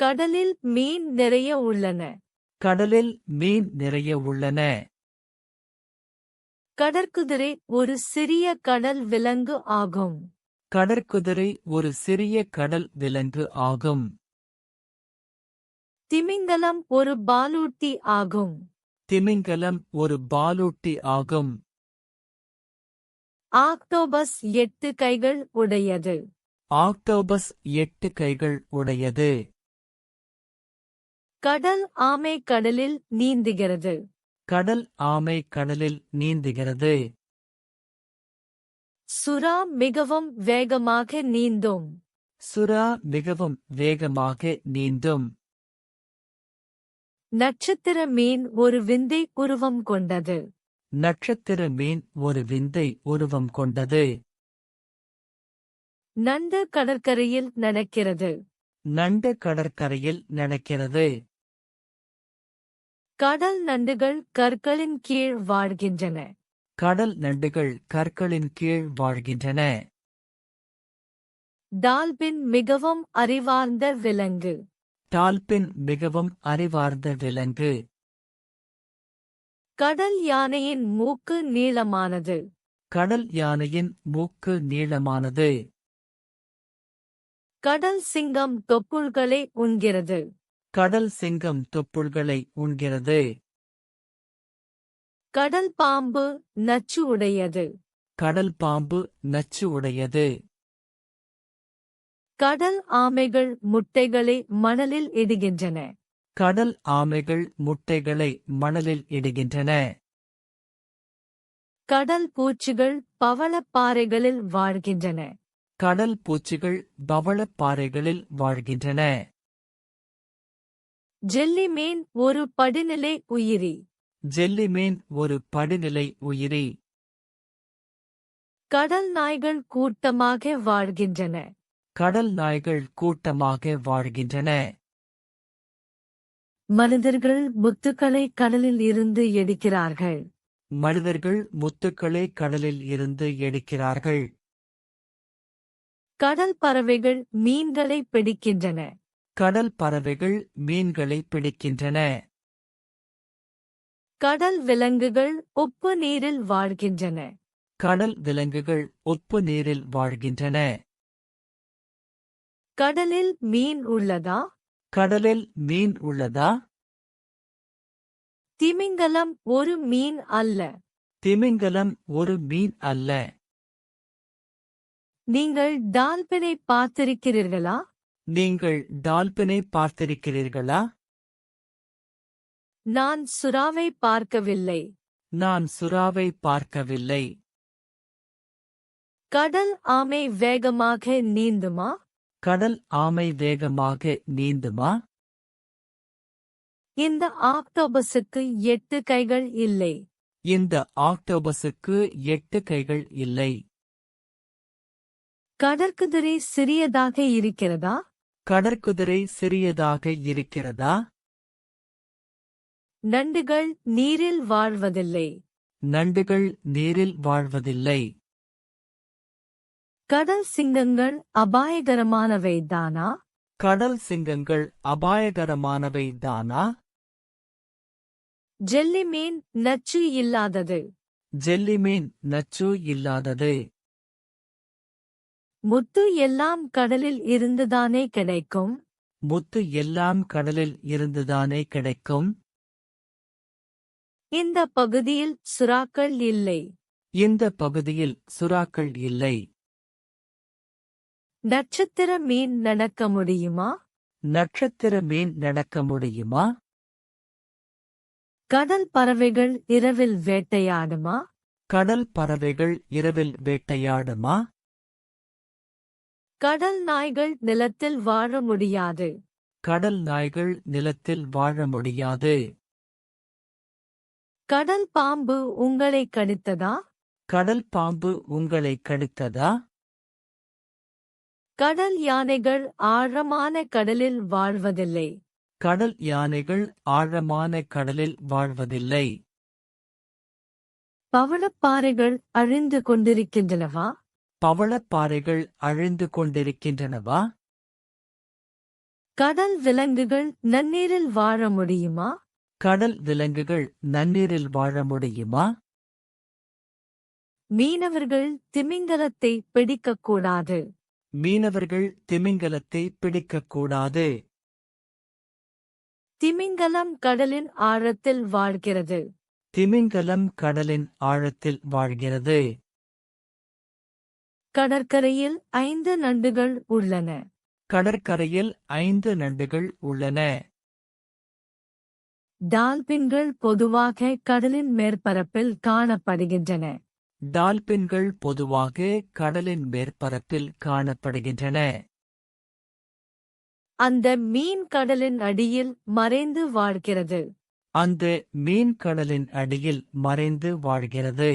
கடலில் மீன் நிறைய உள்ளன. கடலில் மீன் நிறைய உள்ளன. கடற்குதிரை ஒரு சிறிய கடல் விலங்கு ஆகும். கடற்குதிரை ஒரு சிறிய கடல் விலங்கு ஆகும். திமிங்கலம் ஒரு பாலூட்டி ஆகும். திமிங்கலம் ஒரு பாலூட்டி ஆகும். ஆக்டோபஸ் 8 கைகள் உடையது. ஆக்டோபஸ் 8 கைகள் உடையது. கடல் ஆமை கடலில் நீந்துகிறது. கடல் ஆமை கடலில் நீந்துகிறது. சுறா மிகவும் வேகமாக நீந்தும். சுறா மிகவும் வேகமாக நீந்தும். நட்சத்திர மீன் ஒரு விந்தை உருவம் கொண்டது. நட்சத்திர மீன் ஒரு விந்தை உருவம் கொண்டது. நண்டு கடற்கரையில் நடக்கிறது. நண்டு கடற்கரையில் நடக்கிறது. கடல் நண்டுகள் கற்களின் கீழ் வாழ்கின்றன. கடல் நண்டுகள் கற்களின் கீழ் வாழ்கின்றன. டால்பின் மிகவும் அறிவார்ந்த விலங்கு. டால்பின் மிகவும் அறிவார்ந்த விலங்கு. கடல் யானையின் மூக்கு நீளமானது. கடல் யானையின் மூக்கு நீளமானது. கடல் சிங்கம் தொப்புள்களை உண்கிறது. கடல் சிங்கம் தொப்புள்களை உண்கிறது. கடல் பாம்பு நச்சு உடையது. கடல் பாம்பு நச்சு உடையது. கடல் ஆமைகள் முட்டைகளை மணலில் இடுகின்றன. கடல் ஆமைகள் முட்டைகளை மணலில் இடுகின்றன. கடல் பூச்சிகள் பவளப்பாறைகளில் வாழ்கின்றன. கடல் பூச்சிகள் பவளப்பாறைகளில் வாழ்கின்றன. ஜெல்லி மீன் ஒரு படிநிலை உயிரி. ஜெல்லி மீன் ஒரு படிநிலை உயிரி. கடல் நாய்கள் கூட்டமாக வாழ்கின்றன. கடல் நாய்கள் கூட்டமாக வாழ்கின்றன. மனிதர்கள் முத்துக்களை கடலில் இருந்து எடுக்கிறார்கள். மனிதர்கள் முத்துக்களை கடலில் இருந்து எடுக்கிறார்கள். கடல் பறவைகள் மீன்களை பிடிக்கின்றன. கடல் பறவைகள் மீன்களை பிடிக்கின்றன. கடல் விலங்குகள் உப்பு நீரில் வாழ்கின்றன. கடல் விலங்குகள் உப்பு நீரில் வாழ்கின்றன. கடலில் மீன் உள்ளதா? கடலில் மீன் உள்ளதா? திமிங்கலம் ஒரு மீன் அல்ல. திமிங்கலம் ஒரு மீன் அல்ல. நீங்கள் டால்பினை பார்த்திருக்கிறீர்களா? நீங்கள் டால்பினை பார்த்திருக்கிறீர்களா? நான் சுறாவை பார்க்கவில்லை. நான் சுறாவை பார்க்கவில்லை. கடல் ஆமை வேகமாக நீந்துமா? கடல் ஆமை வேகமாக நீந்துமா? இந்த ஆக்டோபஸுக்கு 8 கைகள் இல்லை. இந்த ஆக்டோபஸுக்கு 8 கைகள் இல்லை. கடற்குதிரை சிறியதாக இருக்கிறதா? கடற்குதிரை சிறியதாக இருக்கிறதா? நண்டுகள் நீரில் வாழ்வதில்லை. நண்டுகள் நீரில் வாழ்வதில்லை. கடல் சிங்கங்கள் அபாயகரமானவை தானா? கடல் சிங்கங்கள் அபாயகரமானவை தானா? ஜெல்லி மீன் நச்சு இல்லாதது. ஜெல்லி மீன் நச்சு இல்லாதது. முத்து எல்லாம் கடலில் இருந்துதானே கிடைக்கும். முத்து எல்லாம் கடலில் இருந்துதானே கிடைக்கும். இந்த பகுதியில் சுறாக்கள் இல்லை. இந்த பகுதியில் சுறாக்கள் இல்லை. நட்சத்திர மீன் நடக்க முடியுமா? நட்சத்திர மீன் நடக்க முடியுமா? கடல் பறவைகள் இரவில் வேட்டையாடுமா? கடல் பறவைகள் இரவில் வேட்டையாடுமா? கடல் நாய்கள் நிலத்தில் வாழ முடியாது. கடல் நாய்கள் நிலத்தில் வாழ முடியாது. கடல் பாம்பு உங்களை கடித்ததா? கடல் பாம்பு உங்களை கடித்ததா? கடல் யானைகள் ஆழமான கடலில் வாழ்வதில்லை. கடல் யானைகள் ஆழமான கடலில் வாழ்வதில்லை. பவளப்பாறைகள் அழிந்து கொண்டிருக்கின்றனவா? பவளப்பாறைகள் அழிந்து கொண்டிருக்கின்றனவா? கடல் விலங்குகள் நன்னீரில் வாழ முடியுமா? கடல் விலங்குகள் நன்னீரில் வாழ முடியுமா? மீனவர்கள் திமிங்கலத்தை பிடிக்கக்கூடாது. மீனவர்கள் திமிங்கலத்தை பிடிக்கக்கூடாது. திமிங்கலம் கடலின் ஆழத்தில் வாழ்கிறது. திமிங்கலம் கடலின் ஆழத்தில் வாழ்கிறது. கடற்கரையில் 5 நண்டுகள் உள்ளன. கடற்கரையில் 5 நண்டுகள் உள்ளன. டால்பின்கள் பொதுவாக கடலின் மேற்பரப்பில் காணப்படுகின்றன. டால்பின்கள் பொதுவாக கடலின் மேற்பரப்பில் காணப்படுகின்றன. அந்த மீன் கடலின் அடியில் மறைந்து வாழ்கிறது. அந்த மீன் கடலின் அடியில் மறைந்து வாழ்கிறது.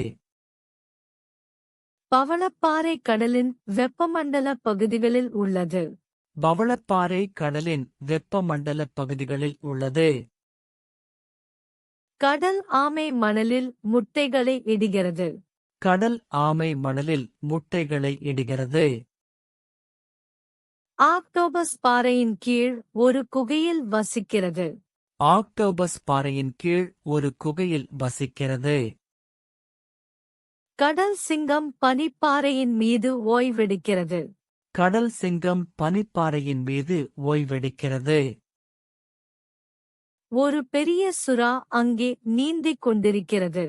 பவளப்பாறை கடலின் வெப்பமண்டல பகுதிகளில் உள்ளது. பவளப்பாறை கடலின் வெப்பமண்டல பகுதிகளில் உள்ளது. கடல் ஆமை மணலில் முட்டைகளை இடுகிறது. கடல் ஆமை மணலில் முட்டைகளை இடுகிறது. ஆக்டோபஸ் பாறையின் கீழ் ஒரு குகையில் வசிக்கிறது. ஆக்டோபஸ் பாறையின் கீழ் ஒரு குகையில் வசிக்கிறது. கடல் சிங்கம் பனிப்பாறையின் மீது ஓய்வெடுக்கிறது. கடல் சிங்கம் பனிப்பாறையின் மீது ஓய்வெடுக்கிறது. ஒரு பெரிய சுறா அங்கே நீந்திக் கொண்டிருக்கிறது.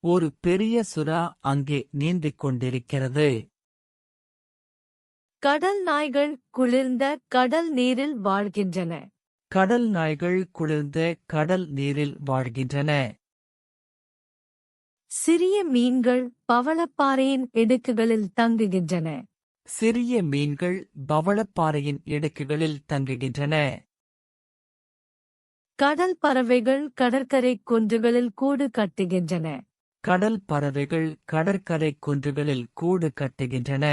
ஒரு பெரிய சுறா அங்கே நீந்திக் கொண்டிருக்கிறது. கடல் நாய்கள் குளிர்ந்த கடல் நீரில் வாழ்கின்றன. கடல் நாய்கள் குளிர்ந்த கடல் நீரில் வாழ்கின்றன. சிறிய மீன்கள் பவளப்பாறையின் இடுக்குகளில் தங்குகின்றன. சிறிய மீன்கள் பவளப்பாறையின் இடுக்குகளில் தங்குகின்றன. கடல் பறவைகள் கடற்கரை குன்றுகளில் கூடு கட்டுகின்றன. கடல் பறவைகள் கடற்கரை குன்றுகளில் கூடு கட்டுகின்றன.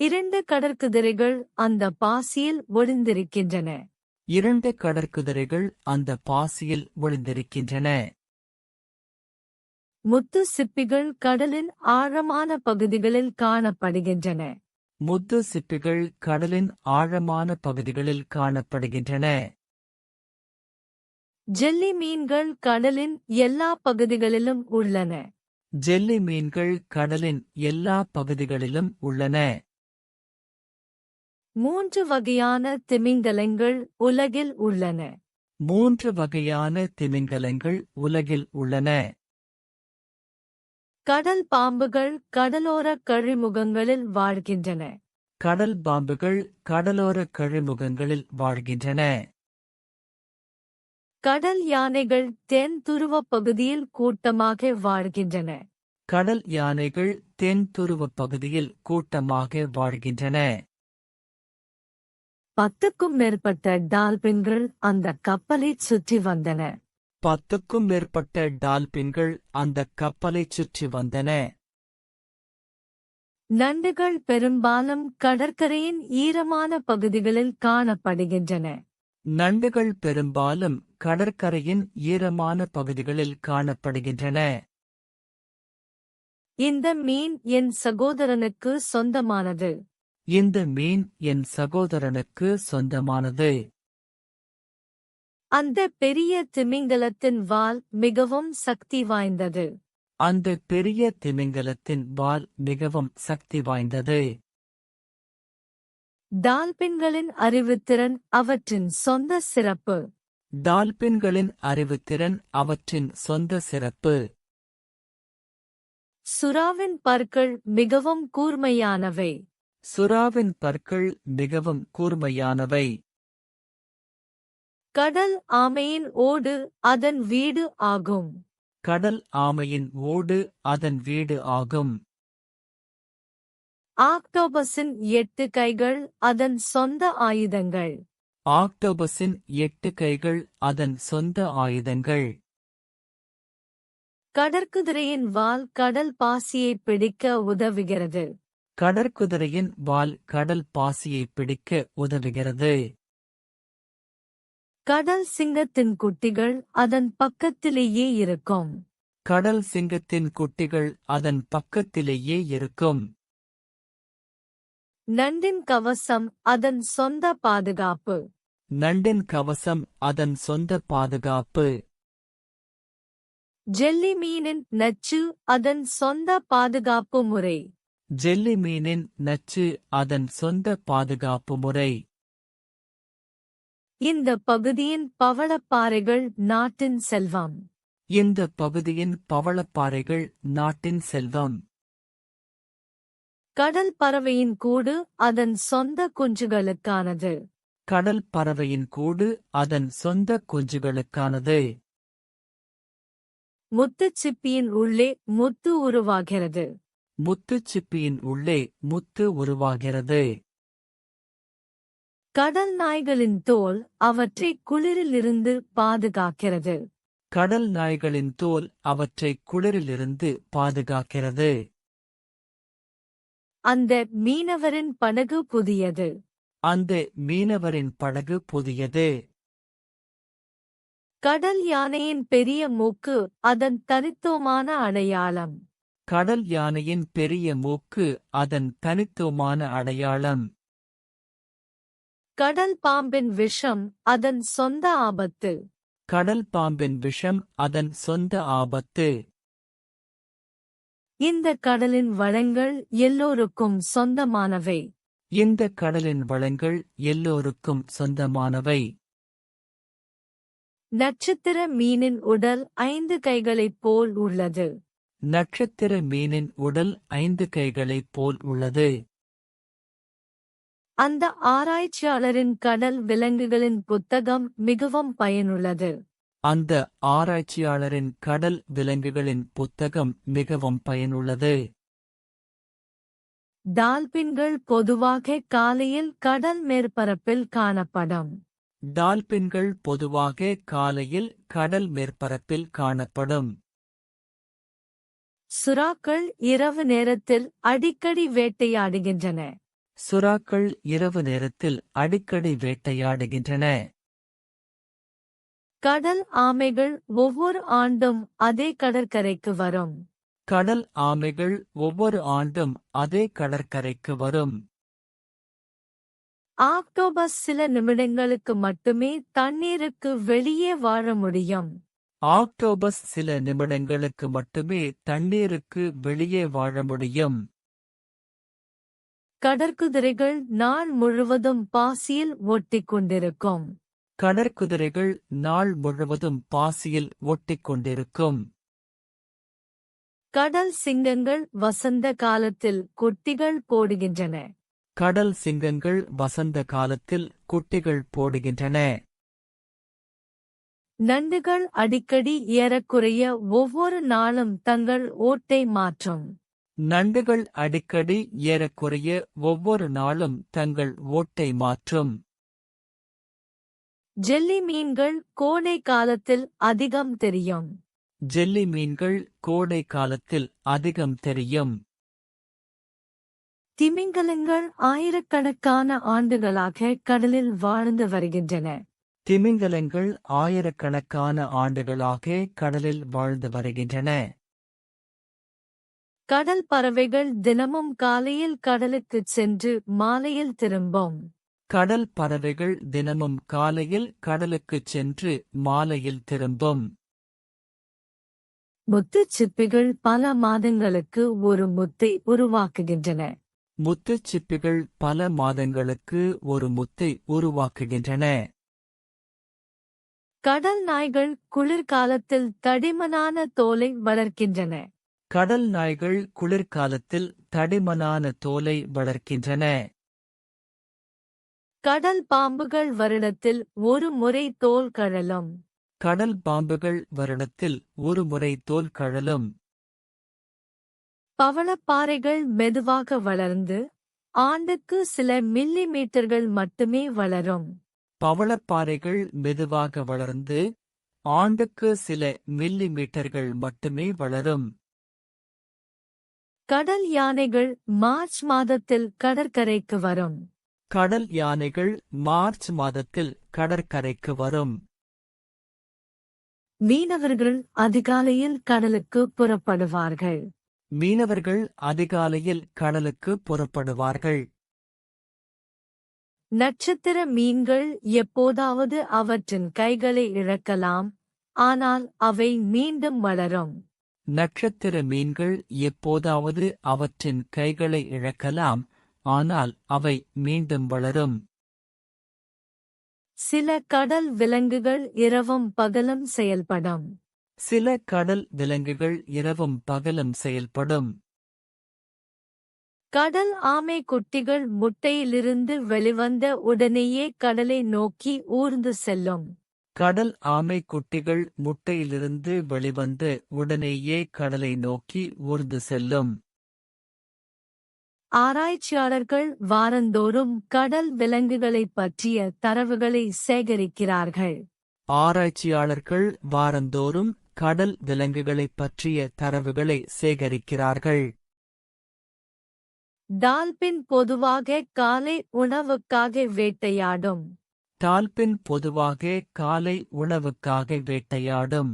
2 கடற்குதிரைகள் அந்த பாசியில் ஒளிந்திருக்கின்றன. 2 கடற்குதிரைகள் அந்த பாசியில் ஒளிந்திருக்கின்றன. முத்து சிப்பிகள் கடலின் ஆழமான பகுதிகளில் காணப்படுகின்றன. முத்து சிப்பிகள் கடலின் ஆழமான பகுதிகளில் காணப்படுகின்றன. ஜெல்லி மீன்கள் கடலின் எல்லா பகுதிகளிலும் உள்ளன. ஜெல்லி மீன்கள் கடலின் எல்லா பகுதிகளிலும் உள்ளன. 3 வகையான திமிங்கலங்கள் உலகில் உள்ளன. 3 வகையான திமிங்கலங்கள் உலகில் உள்ளன. கடல் பாம்புகள் கடலோர கழிமுகங்களில் வாழ்கின்றன. கடல் பாம்புகள் கடலோர கழிமுகங்களில் வாழ்கின்றன. கடல் யானைகள் தென் துருவப் பகுதியில் கூட்டமாக வாழ்கின்றன. கடல் யானைகள் தென் துருவப் பகுதியில் கூட்டமாக வாழ்கின்றன. 10க்கும் மேற்பட்ட டால்பின்கள் அந்த கப்பலைச் சுற்றி வந்தன. 10க்கும் மேற்பட்ட டால்பின்கள் அந்த கப்பலைச் சுற்றி வந்தன. நண்டுகள் பெரும்பாலும் கடற்கரையின் ஈரமான பகுதிகளில் காணப்படுகின்றன. நண்டுகள் பெரும்பாலும் கடற்கரையின் ஈரமான பகுதிகளில் காணப்படுகின்றன. இந்த மீன் என் சகோதரனுக்கு சொந்தமானது. இந்த மீன் என் சகோதரனுக்கு சொந்தமானது. அந்த பெரிய திமிங்கலத்தின் வால் மிகவும் சக்தி வாய்ந்தது. அந்த பெரிய திமிங்கலத்தின் வால் மிகவும் சக்தி வாய்ந்தது. டால்பின்களின் அறிவுத்திறன் அவற்றின் சொந்த சிறப்பு. டால்பின்களின் அறிவுத்திறன் அவற்றின் சொந்த சிறப்பு. சுறாவின் பற்கள் மிகவும் கூர்மையானவை. சுறாவின் பற்கள் மிகவும் கூர்மையானவை. கடல் ஆமையின் ஓடு அதன் வீடு ஆகும். கடல் ஆமையின் ஓடு அதன் வீடு ஆகும். ஆக்டோபஸின் 8 கைகள் அதன் சொந்த ஆயுதங்கள். ஆக்டோபஸின் 8 கைகள் அதன் சொந்த ஆயுதங்கள். கடற்குதிரையின் வால் கடல் பாசியை பிடிக்க உதவுகிறது. கடற்குதிரையின் வால் கடல் பாசியை பிடிக்க உதவுகிறது. கடல் சிங்கத்தின் குட்டிகள் அதன் பக்கத்திலேயே இருக்கும். கடல் சிங்கத்தின் குட்டிகள் அதன் பக்கத்திலேயே இருக்கும். நண்டின் கவசம் அதன் சொந்த பாதுகாப்பு. நண்டின் கவசம் அதன் சொந்த பாதுகாப்பு. ஜெல்லி மீனின் நச்சு அதன் சொந்த பாதுகாப்பு முறை. ஜெல்லி மீனின் நச்சு அதன் சொந்த பாதுகாப்பு முறை. இந்த பகுதியின் பவளப்பாறைகள் நாட்டின் செல்வம். இந்த பகுதியின் பவளப்பாறைகள் நாட்டின் செல்வம். கடல் பறவையின் கூடு அதன் சொந்த குஞ்சுகளுக்கானது. கடல் பறவையின் கூடு அதன் சொந்த குஞ்சுகளுக்கானது. முத்துச்சிப்பியின் உள்ளே முத்து உருவாகிறது. முத்துச்சிப்பியின் உள்ளே முத்து உருவாகிறது. கடல் நாய்களின் தோல் அவற்றை குளிரிலிருந்து பாதுகாக்கிறது. கடல் நாய்களின் தோல் அவற்றை குளிரிலிருந்து பாதுகாக்கிறது. அந்த மீனவரின் படகு புதியது. அந்த மீனவரின் படகு புதியது. கடல் யானையின் பெரிய மூக்கு அதன் தனித்துவமான அடையாளம். கடல் யானையின் பெரிய மூக்கு அதன் தனித்துவமான அடையாளம். கடல் பாம்பின் விஷம் அதன் சொந்த ஆபத்து. கடல் பாம்பின் விஷம் அதன் சொந்த ஆபத்து. இந்த கடலின் வளங்கள் எல்லோருக்கும் சொந்தமானவை. இந்த கடலின் வளங்கள் எல்லோருக்கும் சொந்தமானவை. நட்சத்திர மீனின் உடல் 5 கைகளைப் போல் உள்ளது. நட்சத்திர மீனின் உடல் 5 கைகளைப் போல் உள்ளது. அந்த ஆராய்ச்சியாளரின் கடல் விலங்குகளின் புத்தகம் மிகவும் பயனுள்ளது. அந்த ஆராய்ச்சியாளரின் கடல் விலங்குகளின் புத்தகம் மிகவும் பயனுள்ளது. டால்பின்கள் பொதுவாக காலையில் கடல் மேற்பரப்பில் காணப்படும். டால்பின்கள் பொதுவாக காலையில் கடல் மேற்பரப்பில் காணப்படும். சுறாக்கள் இரவு நேரத்தில் அடிக்கடி வேட்டையாடுகின்றன. சுறாக்கள் இரவு நேரத்தில் அடிக்கடி வேட்டையாடுகின்றன. கடல் ஆமைகள் ஒவ்வொரு ஆண்டும் அதே கடற்கரைக்கு வரும். கடல் ஆமைகள் ஒவ்வொரு ஆண்டும் அதே கடற்கரைக்கு வரும். ஆக்டோபஸ் சில நிமிடங்களுக்கு மட்டுமே தண்ணீருக்கு வெளியே வாழ முடியும். ஆக்டோபஸ் சில நிமிடங்களுக்கு மட்டுமே தண்ணீருக்கு வெளியே வாழ முடியும். கடற்குதிரைகள் நாள் முழுவதும் பாசியில் ஒட்டிக்கொண்டிருக்கும். கடற்குதிரைகள் நாள் முழுவதும் பாசியில் ஒட்டிக்கொண்டிருக்கும். கடல் சிங்கங்கள் வசந்த காலத்தில் குட்டிகள் போடுகின்றன. கடல் சிங்கங்கள் வசந்த காலத்தில் குட்டிகள் போடுகின்றன. நண்டுகள் அடிக்கடி ஏறக்குறைய ஒவ்வொரு நாளும் தங்கள் ஓட்டை மாற்றும். நண்டுகள் அடிக்கடி ஏறக்குறைய ஒவ்வொரு நாளும் தங்கள் ஓட்டை மாற்றும். ஜெல்லி மீன்கள் கோடை காலத்தில் அதிகம் தெரியும். ஜெல்லி மீன்கள் கோடை காலத்தில் அதிகம் தெரியும். திமிங்கலங்கள் ஆயிரக்கணக்கான ஆண்டுகளாக கடலில் வாழ்ந்து வருகின்றன. திமிங்கலங்கள் ஆயிரக்கணக்கான ஆண்டுகளாக கடலில் வாழ்ந்து வருகின்றன. கடல் பறவைகள் தினமும் காலையில் கடலுக்குச் சென்று மாலையில் திரும்பும். கடல் பறவைகள் தினமும் காலையில் கடலுக்குச் சென்று மாலையில் திரும்பும். முத்துச்சிப்பிகள் பல மாதங்களுக்கு ஒரு முத்தை உருவாக்குகின்றன. முத்துச்சிப்பிகள் பல மாதங்களுக்கு ஒரு முத்தை உருவாக்குகின்றன. கடல் நாய்கள் குளிர்காலத்தில் தடிமனான தோலை வளர்க்கின்றன. கடல் நாய்கள் குளிர்காலத்தில் தடிமனான தோலை வளர்க்கின்றன. கடல் பாம்புகள் வருடத்தில் ஒரு முறை தோல் கழலும். கடல் பாம்புகள் வருடத்தில் ஒரு முறை தோல் கழலும். பவளப்பாறைகள் மெதுவாக வளர்ந்து ஆண்டுக்கு சில மில்லி மீட்டர்கள் மட்டுமே வளரும். பவளப்பாறைகள் மெதுவாக வளர்ந்து ஆண்டுக்கு சில மில்லி மீட்டர்கள் மட்டுமே வளரும். கடல் யானைகள் மார்ச் மாதத்தில் கடற்கரைக்கு வரும். கடல் யானைகள் மார்ச் மாதத்தில் கடற்கரைக்கு வரும். மீனவர்கள் அதிகாலையில் கடலுக்கு புறப்படுவார்கள். மீனவர்கள் அதிகாலையில் கடலுக்கு புறப்படுவார்கள். நட்சத்திர மீன்கள் எப்போதாவது அவற்றின் கைகளை இழக்கலாம், ஆனால் அவை மீண்டும் வளரும். நட்சத்திர மீன்கள் எப்போதாவது அவற்றின் கைகளை இழக்கலாம், ஆனால் அவை மீண்டும் வளரும். சில கடல் விலங்குகள் இரவும் பகலும் செயல்படும். சில கடல் விலங்குகள் இரவும் பகலும் செயல்படும். கடல் ஆமை குட்டிகள் முட்டையிலிருந்து வெளிவந்த உடனேயே கடலை நோக்கி ஊர்ந்து செல்லும். கடல் ஆமை குட்டிகள் முட்டையிலிருந்து வெளிவந்து உடனேயே கடலை நோக்கி ஊர்ந்து செல்லும். ஆராய்ச்சியாளர்கள் வாரந்தோறும் கடல் விலங்குகளைப் பற்றிய தரவுகளை சேகரிக்கிறார்கள். ஆராய்ச்சியாளர்கள் வாரந்தோறும் கடல் விலங்குகளைப் பற்றிய தரவுகளை சேகரிக்கிறார்கள். டால்பின் பொதுவாக காலை உணவுக்காக வேட்டையாடும். டால்பின் பொதுவாக காலை உணவுக்காக வேட்டையாடும்.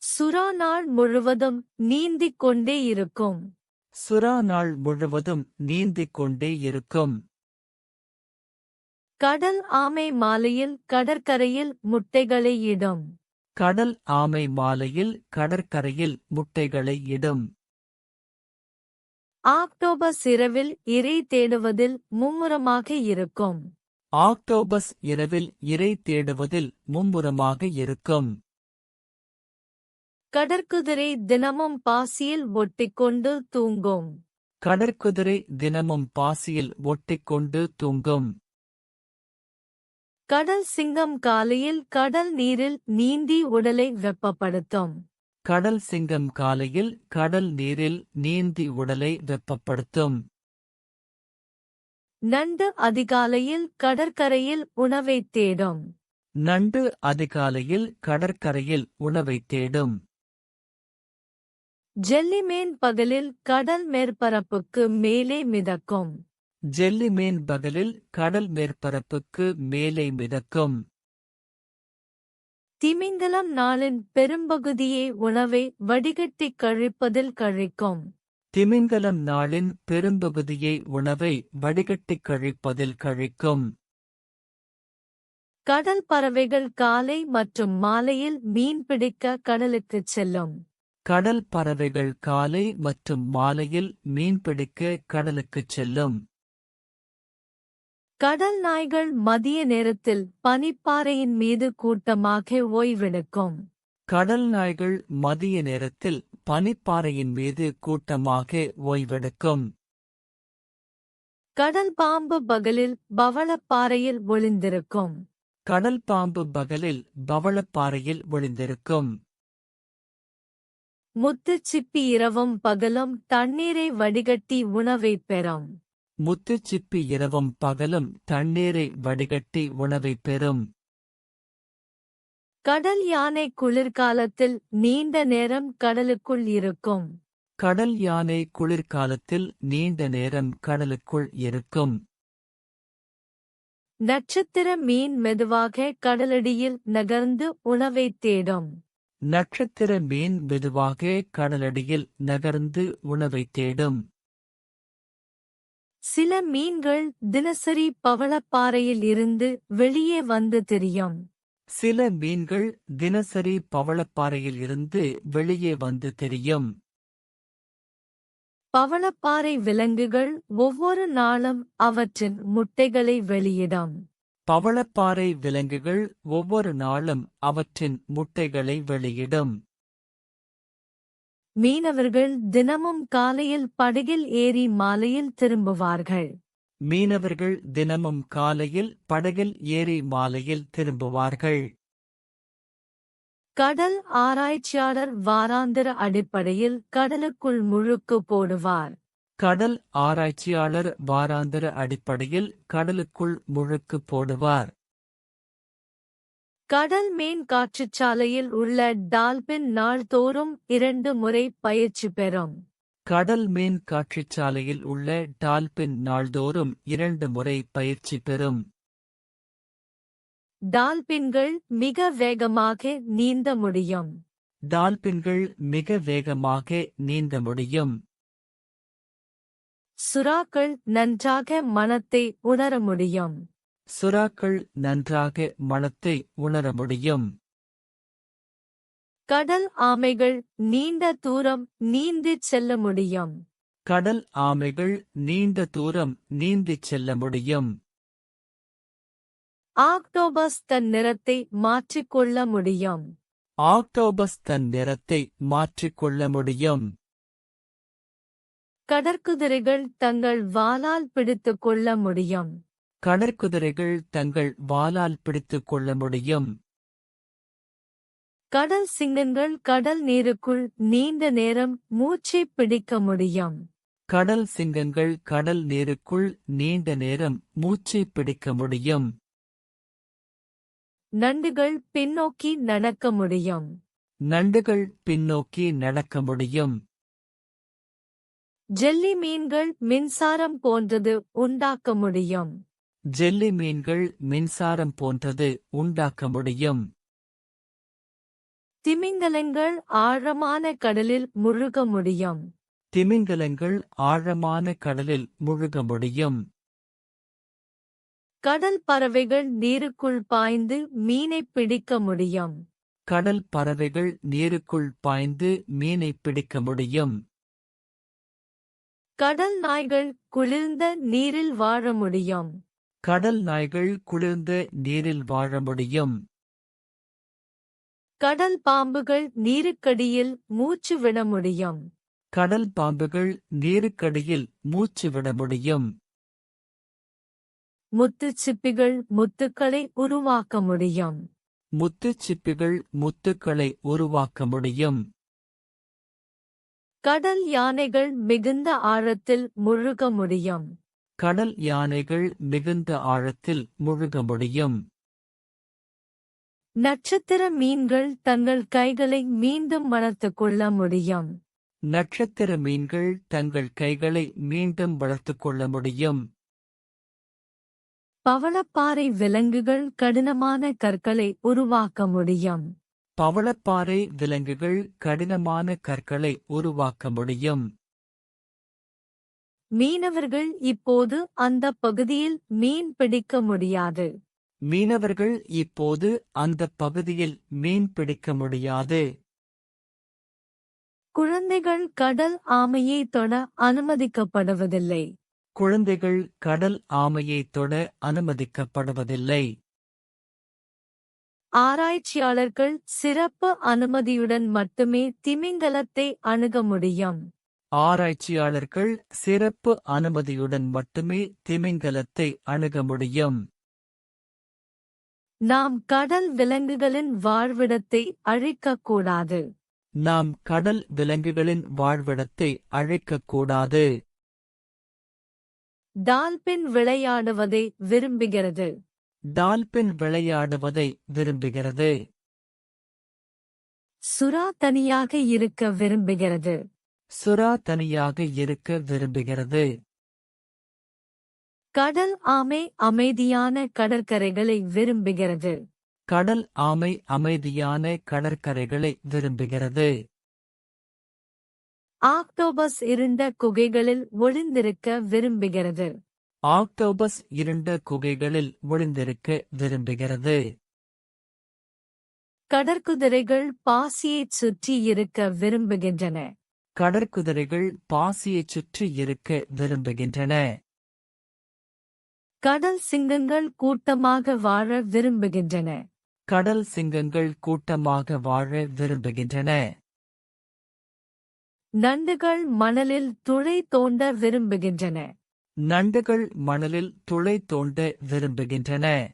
சுறா நாள் முழுவதும் நீந்திக் கொண்டே இருக்கும். சுறா நாள் முழுவதும் நீந்திக் கொண்டே இருக்கும். கடல் ஆமை மாலையில் கடற்கரையில் முட்டைகளை இடும். கடல் ஆமை மாலையில் கடற்கரையில் முட்டைகளை இடும். ஆக்டோபஸ் இரவில் இரை தேடுவதில் மும்முரமாக இருக்கும். ஆக்டோபஸ் இரவில் இரை தேடுவதில் மும்முரமாக இருக்கும். கடற்குதிரை தினமும் பாசியில் ஒட்டிக்கொண்டு தூங்கும். கடற்குதிரை தினமும் பாசியில் ஒட்டிக்கொண்டு தூங்கும். கடல் சிங்கம் காலையில் கடல் நீரில் நீந்தி உடலை வெப்பப்படுத்தும். கடல் சிங்கம் காலையில் கடல் நீரில் நீந்தி உடலை வெப்பப்படுத்தும். நண்டு அதிகாலையில் கடற்கரையில் உணவைத் தேடும். நண்டு அதிகாலையில் கடற்கரையில் உணவைத் தேடும். ஜெல்லிமீன் பகலில் கடல் மேற்பரப்புக்கு மேலே மிதக்கும். ஜெல்லிமீன் பகலில் கடல் மேற்பரப்புக்கு மேலே மிதக்கும். திமிங்கலம் நாளின் பெரும்பகுதியை உணவை வடிகட்டிக் கழிப்பதில் கழிக்கும். திமிங்கலம் நாளின் பெரும்பகுதியை உணவை வடிகட்டிக் கழிப்பதில் கழிக்கும். கடல் பறவைகள் காலை மற்றும் மாலையில் மீன்பிடிக்க கடலுக்குச் செல்லும். கடல் பறவைகள் காலை மற்றும் மாலையில் மீன்பிடிக்க கடலுக்குச் செல்லும். கடல் நாய்கள் மதிய நேரத்தில் பனிப்பாறையின் மீது கூட்டமாக ஓய்வெடுக்கும். கடல் நாய்கள் மதிய நேரத்தில் பனிப்பாறையின் மீது கூட்டமாக ஓய்வெடுக்கும். கடல் பாம்பு பகலில் பவளப்பாறையில் ஒளிந்திருக்கும். கடல் பாம்பு பகலில் பவளப்பாறையில் ஒளிந்திருக்கும். முத்துச்சிப்பி இரவும் பகலும் தண்ணீரை வடிகட்டி உணவைப் பெறும். முத்துச்சிப்பி இரவும் பகலும் தண்ணீரை வடிகட்டி உணவைப் பெறும். கடல் யானை குளிர்காலத்தில் நீண்ட நேரம் கடலுக்குள் இருக்கும். கடல் யானை குளிர்காலத்தில் நீண்ட நேரம் கடலுக்குள் இருக்கும். நட்சத்திர மீன் மெதுவாக கடலடியில் நகர்ந்து உணவைத் தேடும். நட்சத்திர மீன் மெதுவாக கடலடியில் நகர்ந்து உணவைத் தேடும். சில மீன்கள் தினசரி பவளப்பாறையில் இருந்து வெளியே வந்து திரியும். சில மீன்கள் தினசரி பவளப்பாறையில் இருந்து வெளியே வந்து தெரியும். பவளப்பாறை விலங்குகள் ஒவ்வொரு நாளும் அவற்றின் முட்டைகளை வெளியிடும். பவளப்பாறை விலங்குகள் ஒவ்வொரு நாளும் அவற்றின் முட்டைகளை வெளியிடும். மீனவர்கள் தினமும் காலையில் படகில் ஏறி மாலையில் திரும்புவார்கள். மீனவர்கள் தினமும் காலையில் படகில் ஏறி மாலையில் திரும்புவார்கள். கடல் ஆராய்ச்சியாளர் வாராந்திர அடிப்படையில் கடலுக்குள் முழுக்கு போடுவார். கடல் ஆராய்ச்சியாளர் வாராந்திர அடிப்படையில் கடலுக்குள் முழுக்கு போடுவார். கடல் மீன் காற்றுச்சாலையில் உள்ள டால்பின் நாள்தோறும் 2 முறை பயிற்சி பெறும். கடல் மீன் காற்றுச்சாலையில் உள்ள டால்பின் நாள்தோறும் 2 முறை பயிற்சி பெறும். டால்பின்கள் மிக வேகமாக நீந்த முடியும். டால்பின்கள் மிக வேகமாக நீந்த முடியும். சுறாக்கள் நன்றாக மணத்தை உணர முடியும். சுறாக்கள் நன்றாக மணத்தை உணர முடியும். கடல் ஆமைகள் நீண்ட தூரம் நீந்திச் செல்ல முடியும். கடல் ஆமைகள் நீண்ட தூரம் நீந்திச் செல்ல முடியும். ஆக்டோபஸ் தன் நிறத்தை மாற்றிக்கொள்ள முடியும். ஆக்டோபஸ் தன் நிறத்தை மாற்றிக்கொள்ள முடியும். கடற்குதிரைகள் தங்கள் வாலால் பிடித்துக் கொள்ள முடியும். கடற்குதிரைகள் தங்கள் வாலால் பிடித்துக் கொள்ள முடியும். கடல் சிங்கங்கள் கடல் நீருக்குள் நீண்ட நேரம் மூச்சைப் பிடிக்க முடியும். கடல் சிங்கங்கள் கடல் நீருக்குள் நீண்ட நேரம் மூச்சைப் பிடிக்க முடியும். நண்டுகள் பின்னோக்கி நடக்க முடியும். நண்டுகள் பின்னோக்கி நடக்க முடியும். ஜெல்லி மீன்கள் மின்சாரம் போன்றது உண்டாக்க முடியும். ஜெல்லி மீன்கள் மின்சாரம் போன்றது உண்டாக்க முடியும். திமிங்கலங்கள் ஆழமான கடலில் முழுக முடியும். திமிங்கலங்கள் ஆழமான கடலில் முழுக முடியும். கடல் பறவைகள் நீருக்குள் பாய்ந்து மீனைப் பிடிக்க முடியும். கடல் பறவைகள் நீருக்குள் பாய்ந்து மீனை பிடிக்க முடியும். கடல் நாய்கள் குளிர்ந்த நீரில் வாழ முடியும். கடல் நாய்கள் குளிர்ந்த நீரில் வாழ முடியும். கடல் பாம்புகள் நீருக்கடியில் மூச்சு விட முடியும். கடல் பாம்புகள் நீருக்கடியில் மூச்சு விட முடியும். முத்துச்சிப்பிகள் முத்துக்களை உருவாக்க முடியும். முத்துச்சிப்பிகள் முத்துக்களை உருவாக்க முடியும். கடல் யானைகள் மிகுந்த ஆழத்தில் முழுக முடியும். கடல் யானைகள் மிகுந்த ஆழத்தில் முழுக முடியும். நட்சத்திர மீன்கள் தங்கள் கைகளை மீண்டும் வளர்த்துக் கொள்ள முடியும். நட்சத்திர மீன்கள் தங்கள் கைகளை மீண்டும் வளர்த்துக் கொள்ள முடியும். பவளப்பாறை விலங்குகள் கடினமான கற்களை உருவாக்க முடியும். பவளப்பாறை விலங்குகள் கடினமான கற்களை உருவாக்க முடியும். மீனவர்கள் இப்போது அந்த பகுதியில் மீன் பிடிக்க முடியாது. மீனவர்கள் இப்போது அந்த பகுதியில் மீன் பிடிக்க முடியாது. குழந்தைகள் கடல் ஆமையை தொட அனுமதிக்கப்படுவதில்லை. குழந்தைகள் கடல் ஆமையை தொட அனுமதிக்கப்படுவதில்லை. ஆராய்ச்சியாளர்கள் சிறப்பு அனுமதியுடன் மட்டுமே திமிங்கலத்தை அணுக முடியும். ஆராய்ச்சியாளர்கள் சிறப்பு அனுமதியுடன் மட்டுமே திமிங்கலத்தை அணுக முடியும். நாம் கடல் விலங்குகளின் வாழ்விடத்தை அழிக்கக்கூடாது. நாம் கடல் விலங்குகளின் வாழ்விடத்தை அழிக்கக்கூடாது. டால்பின் விளையாடுவதை விரும்புகிறது. டால்பின் விளையாடுவதை விரும்புகிறது. சுறா தனியாக இருக்க விரும்புகிறது. சுறா தனியாக இருக்க விரும்புகிறது. கடல் ஆமை அமைதியான கடற்கரைகளை விரும்புகிறது. கடல் ஆமை அமைதியான கடற்கரைகளை விரும்புகிறது. ஆக்டோபஸ் இருண்ட குகைகளில் ஒளிந்திருக்க விரும்புகிறது. ஆக்டோபஸ் இருண்ட குகைகளில் ஒளிந்திருக்க விரும்புகிறது. கடற்குதிரைகள் பாசியைச் சுற்றி இருக்க விரும்புகின்றன. கடற்குதிரைகள் பாசியைச் சுற்றி இருக்க விரும்புகின்றன. கடல் சிங்கங்கள் கூட்டமாக வாழ விரும்புகின்றன. கடல் சிங்கங்கள் கூட்டமாக வாழ விரும்புகின்றன. நண்டுகள் மணலில் துளை தோண்ட விரும்புகின்றன. நண்டுகள் மணலில் துளை தோண்ட விரும்புகின்றன.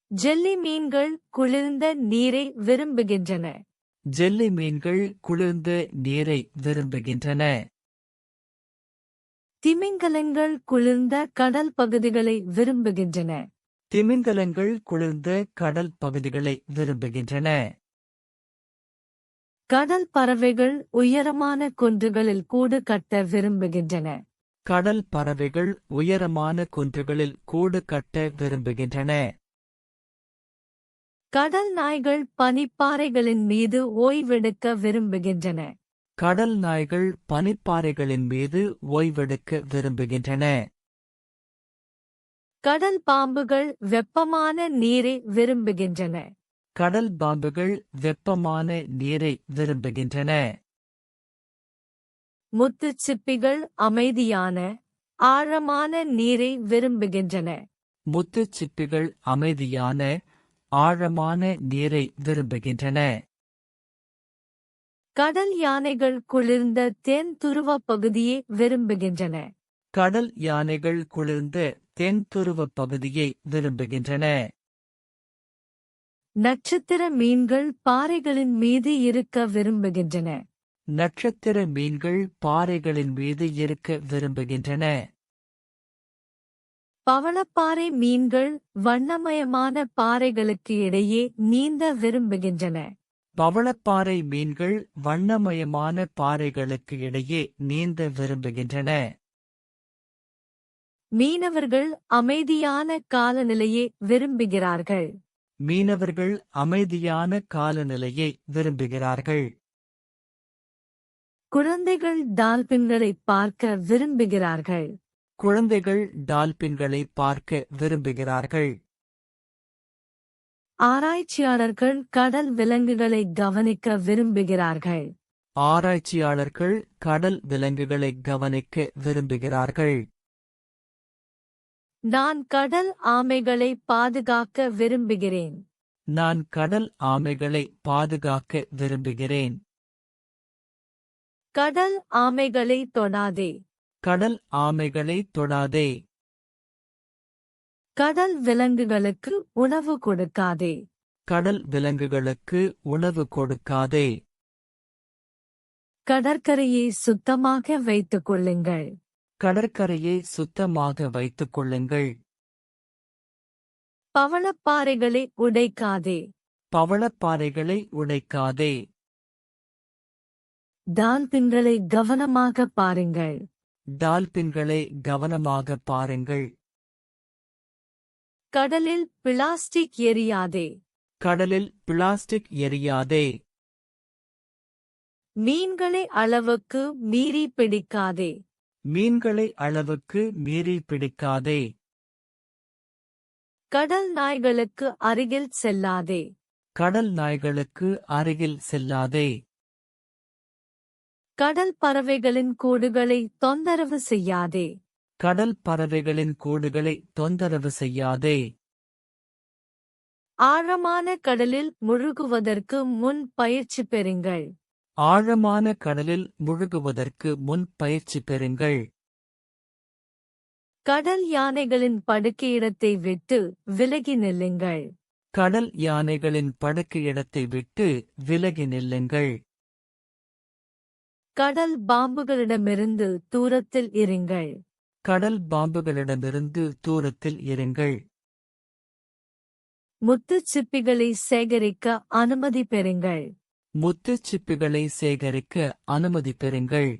ஜெல்லி மீன்கள் குளிர்ந்த நீரை விரும்புகின்றன. ஜெல்லி மீன்கள் குளிர்ந்த நீரை விரும்புகின்றன. திமிங்கலங்கள் குளிர்ந்த கடல் பகுதிகளை விரும்புகின்றன. திமிங்கலங்கள் குளிர்ந்த கடல் பகுதிகளை விரும்புகின்றன. கடல் பறவைகள் உயரமான குன்றுகளில் கூடு கட்ட விரும்புகின்றன. கடல் பறவைகள் உயரமான குன்றுகளில் கூடு கட்ட விரும்புகின்றன. கடல் நாய்கள் பனிப்பாறைகளின் மீது ஓய்வெடுக்க விரும்புகின்றன. கடல் நாய்கள் பனிப்பாறைகளின் மீது ஓய்வெடுக்க விரும்புகின்றன. கடல் பாம்புகள் வெப்பமான நீரை விரும்புகின்றன. கடல் பாம்புகள் வெப்பமான நீரை விரும்புகின்றன. முத்துச்சிப்பிகள் அமைதியான, ஆழமான நீரை விரும்புகின்றன. முத்துச்சிப்பிகள் அமைதியான, ஆழமான நீரை விரும்புகின்றன. கடல் யானைகள் குளிர்ந்த தென் துருவ பகுதியை விரும்புகின்றன. கடல் யானைகள் குளிர்ந்த தென்துருவ பகுதியை விரும்புகின்றன. நட்சத்திர மீன்கள் பாறைகளின் மீது இருக்க விரும்புகின்றன. நட்சத்திர மீன்கள் பாறைகளின் மீது இருக்க விரும்புகின்றன. பவளப்பாறை மீன்கள் வண்ணமயமான பாறைகளுக்கு இடையே நீந்த விரும்புகின்றன. பவளப்பாறை மீன்கள் வண்ணமயமான பாறைகளுக்கு இடையே நீந்த விரும்புகின்றன. மீனவர்கள் அமைதியான காலநிலையை விரும்புகிறார்கள். மீனவர்கள் அமைதியான காலநிலையை விரும்புகிறார்கள். குழந்தைகள் டால்பின்களை பார்க்க விரும்புகிறார்கள். குழந்தைகள் டால்பின்களை பார்க்க விரும்புகிறார்கள். ஆராய்ச்சியாளர்கள் கடல் விலங்குகளை கவனிக்க விரும்புகிறார்கள். ஆராய்ச்சியாளர்கள் கடல் விலங்குகளை கவனிக்க விரும்புகிறார்கள். நான் கடல் ஆமைகளை பாதுகாக்க விரும்புகிறேன். நான் கடல் ஆமைகளை பாதுகாக்க விரும்புகிறேன். கடல் ஆமைகளை தொடாதே. கடல் ஆமைகளை தொடாதே. கடல் விலங்குகளுக்கு உணவு கொடுக்காதே. கடல் விலங்குகளுக்கு உணவு கொடுக்காதே. கடற்கரையை சுத்தமாக வைத்துக் கொள்ளுங்கள். கடற்கரையை சுத்தமாக வைத்துக் கொள்ளுங்கள். பவளப்பாறைகளை உடைக்காதே. பவளப்பாறைகளை உடைக்காதே. டால்பின்களை கவனமாக பாருங்கள். டால்பின்களை கவனமாக பாருங்கள். கடலில் பிளாஸ்டிக் எரியாதே. கடலில் பிளாஸ்டிக் எரியாதே. மீன்களை அளவுக்கு மீறி பிடிக்காதே. மீன்களை அளவுக்கு மீறி பிடிக்காதே. கடல் நாய்களுக்கு அருகில் செல்லாதே. கடல் நாய்களுக்கு அருகில் செல்லாதே. கடல் பறவைகளின் கூடுகளை தொந்தரவு செய்யாதே. கடல் பறவைகளின் கூடுகளை தொந்தரவு செய்யாதே. ஆழமான கடலில் முழுகுவதற்கு முன் பயிற்சி பெறுங்கள். ஆழமான கடலில் முழுகுவதற்கு முன் பயிற்சி பெறுங்கள். கடல் யானைகளின் படுக்கையிடத்தை விட்டு விலகி நில்லுங்கள். கடல் யானைகளின் படுக்கையிடத்தை விட்டு விலகி நில்லுங்கள். கடல் பாம்புகளிடமிருந்து தூரத்தில் இருங்கள். கடல் பாம்புகளிடமிருந்து தூரத்தில் இருங்கள். முத்துச்சிப்பிகளை சேகரிக்க அனுமதி பெறுங்கள். முத்துச்சிப்பிகளை சேகரிக்க அனுமதி பெறுங்கள்.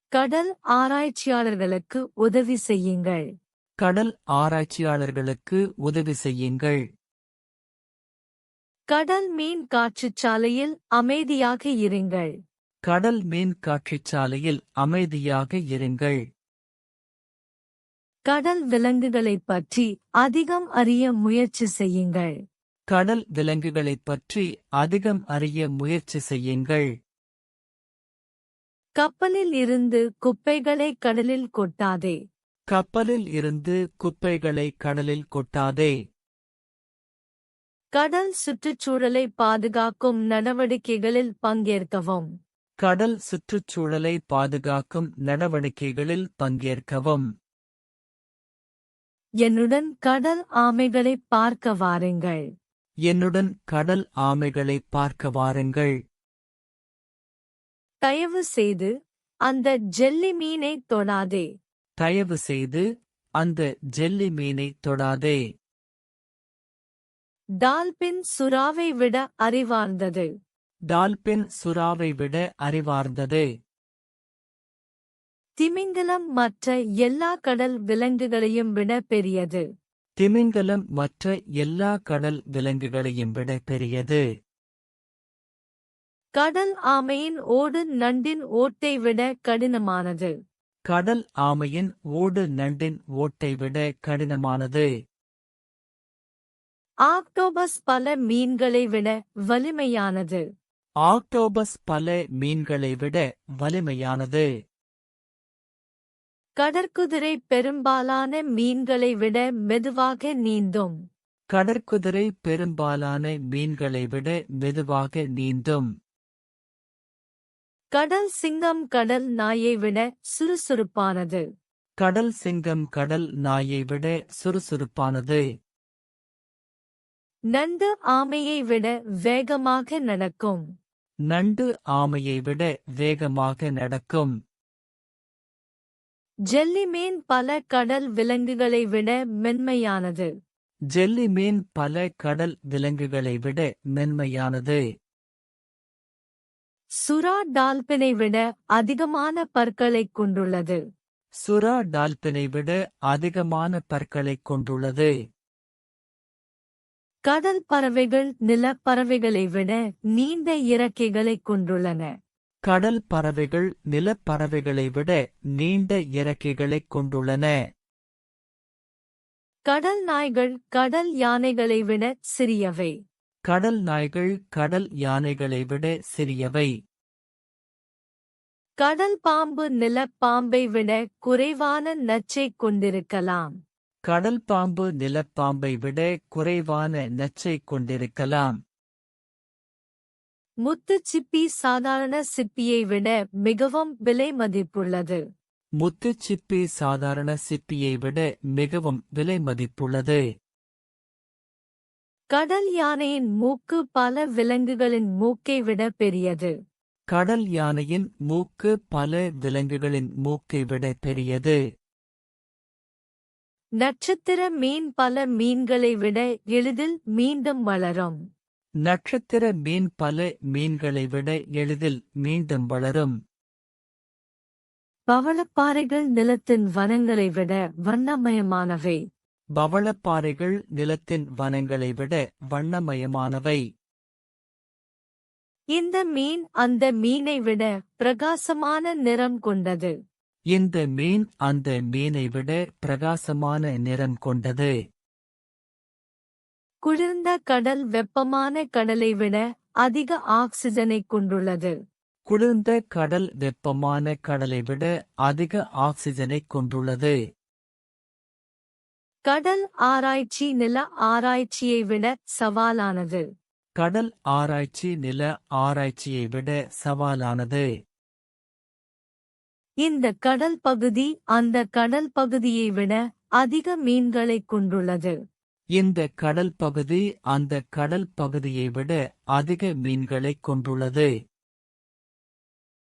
கடல் ஆராய்ச்சியாளர்களுக்கு உதவி செய்யுங்கள். கடல் ஆராய்ச்சியாளர்களுக்கு உதவி செய்யுங்கள். கடல் மீன் காட்சிச்சாலையில் அமைதியாக இருங்கள். கடல் மீன் காட்சிச்சாலையில் அமைதியாக இருங்கள். கடல் விலங்குகளைப் பற்றி அதிகம் அறிய முயற்சி செய்யுங்கள். கடல் விலங்குகளைப் பற்றி அதிகம் அறிய முயற்சி செய்யுங்கள். கப்பலில் இருந்து குப்பைகளை கடலில் கொட்டாதே. கப்பலில் இருந்து குப்பைகளை கடலில் கொட்டாதே. கடல் சுற்றுச்சூழலை பாதுகாக்கும் நடவடிக்கைகளில் பங்கேற்கவும். கடல் சுற்றுச்சூழலை பாதுகாக்கும் நடவடிக்கைகளில் பங்கேற்கவும். என்னுடன் கடல் ஆமைகளை பார்க்க வாருங்கள். என்னுடன் கடல் ஆமைகளை பார்க்க வாருங்கள். தயவு செய்து அந்த ஜெல்லி மீனை தொடாதே. தயவு செய்து அந்த ஜெல்லி மீனை தொடாதே. டால்பின் சுறாவை விட அறிவார்ந்தது. டால்பின் சுறாவை விட அறிவார்ந்தது. திமிங்கலம் மற்ற எல்லா கடல் விலங்குகளையும் விட பெரியது. திமிங்கலம் மற்ற எல்லா கடல் விலங்குகளையும் விட பெரியது. கடல் ஆமையின் ஓடு நண்டின் ஓட்டை விட கடினமானது. கடல் ஆமையின் ஓடு நண்டின் ஓட்டை விட கடினமானது. ஆக்டோபஸ் பல மீன்களை விட வலிமையானது. ஆக்டோபஸ் பல மீன்களை விட வலிமையானது. கடற்குதிரை பெரும்பாலான மீன்களை விட மெதுவாக நீந்தும். கடற்குதிரை பெரும்பாலான மீன்களை விட மெதுவாக நீந்தும். கடல் சிங்கம் கடல் நாயை விட சுறுசுறுப்பானது. கடல் சிங்கம் கடல் நாயை விட சுறுசுறுப்பானது. நண்டு ஆமையை விட வேகமாக நடக்கும். நண்டு ஆமையை விட வேகமாக நடக்கும். ஜெல்லிமீன் பல கடல் விலங்குகளை விட மென்மையானது. ஜெல்லி மீன் பல கடல் விலங்குகளை விட மென்மையானது. சுறா டால்பினை விட அதிகமான பற்களைக் கொண்டுள்ளது. சுறா டால்பினை விட அதிகமான பற்களைக் கொண்டுள்ளது. கடல் பறவைகள் நிலப்பறவைகளை விட நீண்ட இறக்கைகளைக் கொண்டுள்ளன. கடல் பறவைகள் நிலப்பறவைகளை விட நீண்ட இறக்கைகளைக் கொண்டுள்ளன. கடல் நாய்கள் கடல் யானைகளை விட சிறியவை. கடல் நாய்கள் கடல் யானைகளை விட சிறியவை. கடல் பாம்பு நிலப்பாம்பை விட குறைவான நச்சைக் கொண்டிருக்கலாம். கடல் பாம்பு நிலப்பாம்பை விட குறைவான நச்சைக் கொண்டிருக்கலாம். முத்துச்சிப்பி சாதாரண சிப்பியை விட மிகவும் விலை மதிப்புள்ளது. முத்துச்சிப்பி சாதாரண சிப்பியை விட மிகவும் விலை மதிப்புள்ளது. கடல் யானையின் மூக்கு பல விலங்குகளின் மூக்கை விட பெரியது. கடல் யானையின் மூக்கு பல விலங்குகளின் மூக்கை விட பெரியது. நட்சத்திர மீன் பல மீன்களை விட எளிதில் மீண்டும் வளரும். நட்சத்திர மீன் பல மீன்களை விட எளிதில் மீண்டும் வளரும். பவளப்பாறைகள் நிலத்தின் வனங்களை விட வண்ணமயமானவை. பவளப்பாறைகள் நிலத்தின் வனங்களை விட வண்ணமயமானவை. இந்த மீன் அந்த மீனை விட பிரகாசமான நிறம் கொண்டது. இந்த மீன் அந்த மீனை விட பிரகாசமான நிறம் கொண்டது. குளிர்ந்த கடல் வெப்பமான கடலை விட அதிக ஆக்சிஜனைக் கொண்டுள்ளது. குளிர்ந்த கடல் வெப்பமான கடலை விட அதிக ஆக்சிஜனைக் கொண்டுள்ளது. கடல் ஆராய்ச்சி நில ஆராய்ச்சியை விட சவாலானது. கடல் ஆராய்ச்சி நில ஆராய்ச்சியை விட சவாலானது. இந்த கடல் பகுதி அந்த கடல் பகுதியை விட அதிக மீன்களைக் கொண்டுள்ளது. இந்த கடல் பகுதி அந்த கடல் பகுதியை விட அதிக மீன்களைக் கொண்டுள்ளது.